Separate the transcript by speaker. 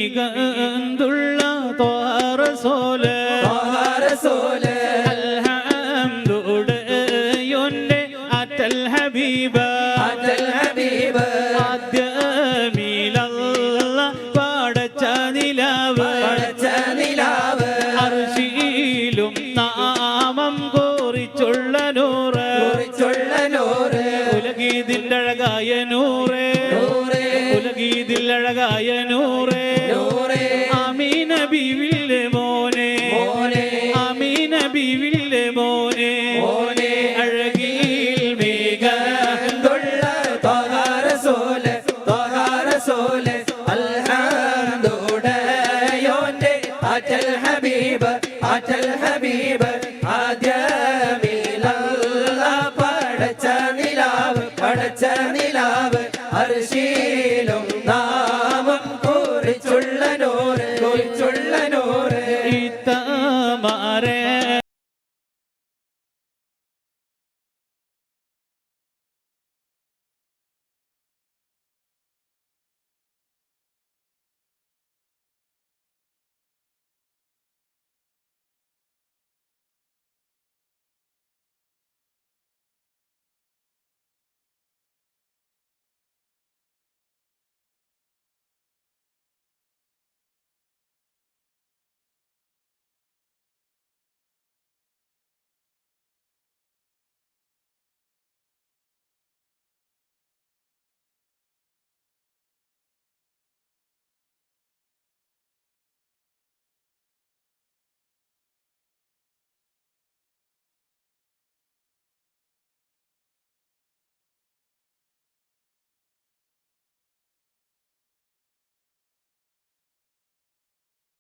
Speaker 1: മികന്തുള്ള ത്വറസൂല് അൽഹംദുലില്ലാഹ് അറ്റൽ ഹബീബ് ആദ്യമീലല്ല പടച്ച നിലാവ് അർശിയിലും നാമം കുറിച്ചുള്ള നൂറ് ഉലകീതിൽ അഴകായ നൂറ് ഉലകീതിൽ അഴകായ നൂറ് ആമീന ബീവിലെ മോനെ ആമീന ബീവിലെ മോനെ അഴകിൽ മികന്തുള്ള
Speaker 2: റസൂല് അൽഹംദുലില്ലാഹ് അറ്റൽ ഹബീബ്